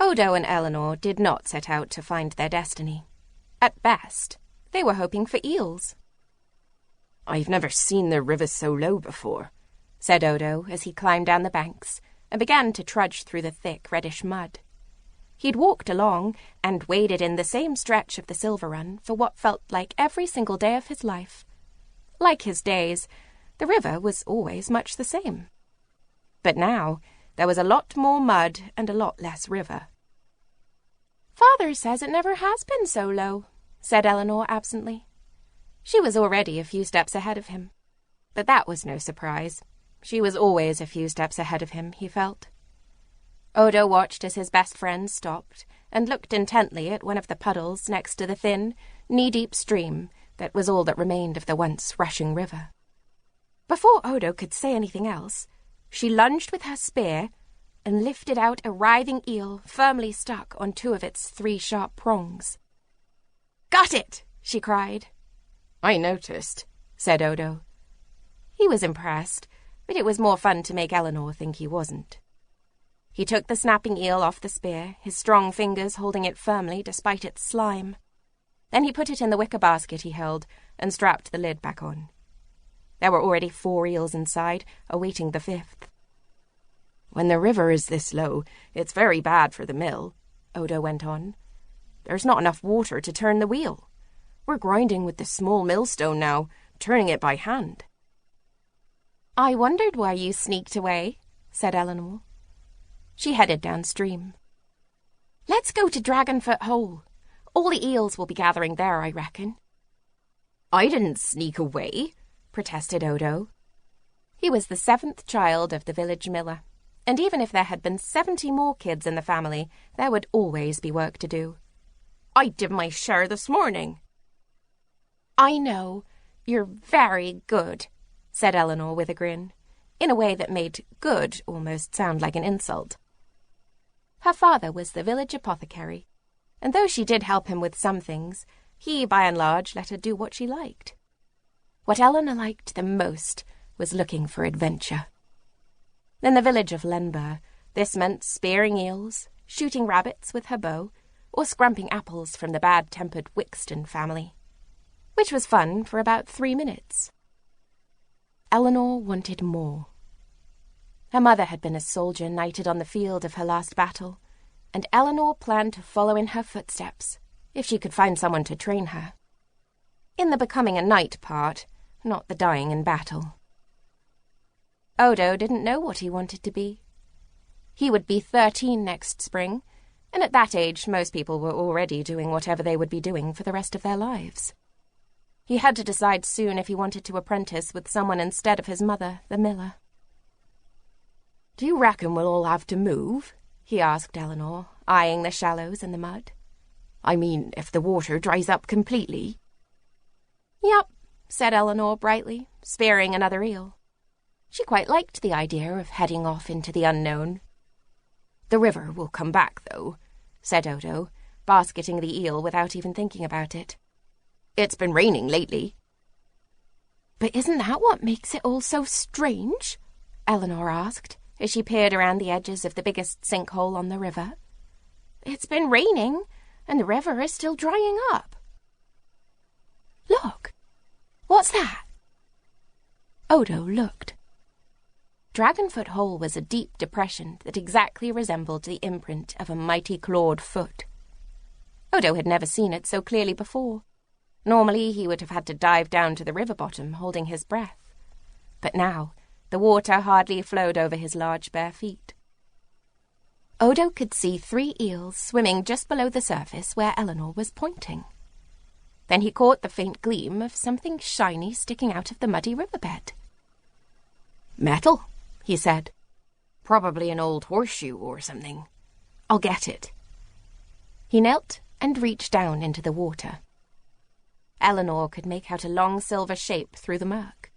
Odo and Eleanor did not set out to find their destiny. At best, they were hoping for eels. "I've never seen the river so low before," said Odo as he climbed down the banks and began to trudge through the thick reddish mud. He'd walked along and waded in the same stretch of the Silver Run for what felt like every single day of his life. Like his days, the river was always much the same. But now there was a lot more mud and a lot less river. "Father says it never has been so low," said Eleanor absently. She was already a few steps ahead of him. But that was no surprise. She was always a few steps ahead of him, he felt. Odo watched as his best friend stopped and looked intently at one of the puddles next to the thin, knee-deep stream that was all that remained of the once rushing river. Before Odo could say anything else, she lunged with her spear and lifted out a writhing eel firmly stuck on two of its 3 sharp prongs. "Got it!" she cried. "I noticed," said Odo. He was impressed, but it was more fun to make Eleanor think he wasn't. He took the snapping eel off the spear, his strong fingers holding it firmly despite its slime. Then he put it in the wicker basket he held and strapped the lid back on. There were already 4 eels inside, awaiting the 5th. "When the river is this low, it's very bad for the mill," Odo went on. "There's not enough water to turn the wheel. We're grinding with the small millstone now, turning it by hand." "I wondered why you sneaked away," said Eleanor. She headed downstream. "Let's go to Dragonfoot Hole. All the eels will be gathering there, I reckon." "I didn't sneak away," protested Odo. He was the 7th child of the village miller, and even if there had been 70 more kids in the family, there would always be work to do. "I did my share this morning." "I know. You're very good," said Eleanor with a grin, in a way that made good almost sound like an insult. Her father was the village apothecary, and though she did help him with some things, he, by and large, let her do what she liked. What Eleanor liked the most was looking for adventure. In the village of Lenbur, this meant spearing eels, shooting rabbits with her bow, or scrumping apples from the bad-tempered Wixton family, which was fun for about 3 minutes. Eleanor wanted more. Her mother had been a soldier knighted on the field of her last battle, and Eleanor planned to follow in her footsteps, if she could find someone to train her. In the becoming a knight part, not the dying in battle. Odo didn't know what he wanted to be. He would be 13 next spring, and at that age most people were already doing whatever they would be doing for the rest of their lives. He had to decide soon if he wanted to apprentice with someone instead of his mother, the miller. "Do you reckon we'll all have to move?" he asked Eleanor, eyeing the shallows and the mud. "I mean, if the water dries up completely?" "Yup," said Eleanor brightly, spearing another eel. She quite liked the idea of heading off into the unknown. "The river will come back, though," said Odo, basketing the eel without even thinking about it. "It's been raining lately." "But isn't that what makes it all so strange?" Eleanor asked, as she peered around the edges of the biggest sinkhole on the river. "It's been raining, and the river is still drying up." "Look! What's that?" Odo looked. Dragonfoot Hole was a deep depression that exactly resembled the imprint of a mighty clawed foot. Odo had never seen it so clearly before. Normally he would have had to dive down to the river bottom, holding his breath. But now the water hardly flowed over his large bare feet. Odo could see 3 eels swimming just below the surface where Eleanor was pointing. Then he caught the faint gleam of something shiny sticking out of the muddy riverbed. "Metal," he said. "Probably an old horseshoe or something. I'll get it." He knelt and reached down into the water. Eleanor could make out a long silver shape through the murk.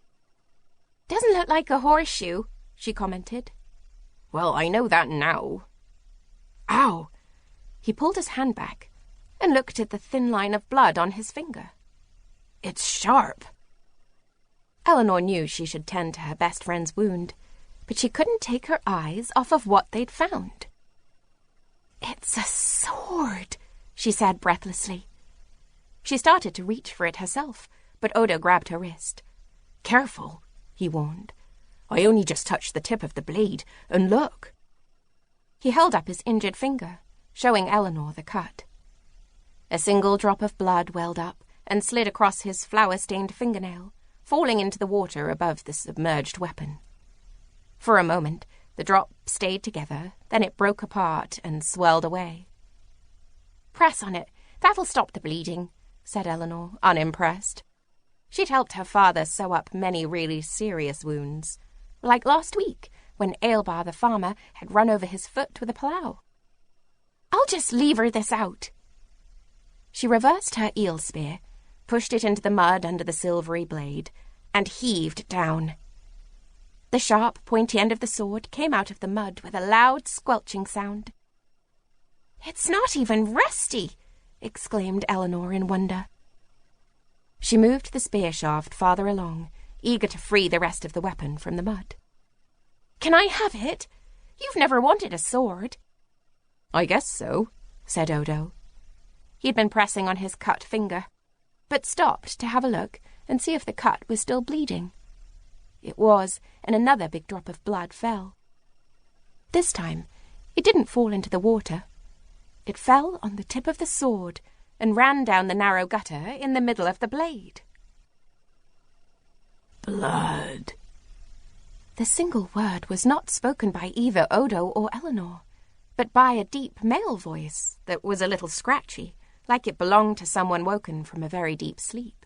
"Doesn't look like a horseshoe," she commented. "Well, I know that now." Ow! He pulled his hand back and looked at the thin line of blood on his finger. "It's sharp." Eleanor knew she should tend to her best friend's wound, but she couldn't take her eyes off of what they'd found. "It's a she said breathlessly. She started to reach for it herself, but Odo grabbed her wrist. Careful, he warned. I only just touched the tip of the blade, and look. He held up his injured finger, showing Eleanor the cut. A single drop of blood welled up and slid across his flour-stained fingernail, falling into the water above the submerged weapon. For a moment, the drop stayed together, then it broke apart and swelled away. "Press on it. That'll stop the bleeding," said Eleanor, unimpressed. She'd helped her father sew up many really serious wounds, like last week when Aelbar the farmer had run over his foot with a plough. "I'll just lever this out." She reversed her eel spear, pushed it into the mud under the silvery blade, and heaved down. The sharp, pointy end of the sword came out of the mud with a loud, squelching sound. "It's not even rusty!" exclaimed Eleanor in wonder. She moved the spear shaft farther along, eager to free the rest of the weapon from the mud. "Can I have it? You've never wanted a sword." "I guess so," said Odo. He'd been pressing on his cut finger, but stopped to have a look and see if the cut was still bleeding. It was, and another big drop of blood fell. This time, it didn't fall into the water. It fell on the tip of the sword and ran down the narrow gutter in the middle of the blade. Blood. The single word was not spoken by either Odo or Eleanor, but by a deep male voice that was a little scratchy, like it belonged to someone woken from a very deep sleep.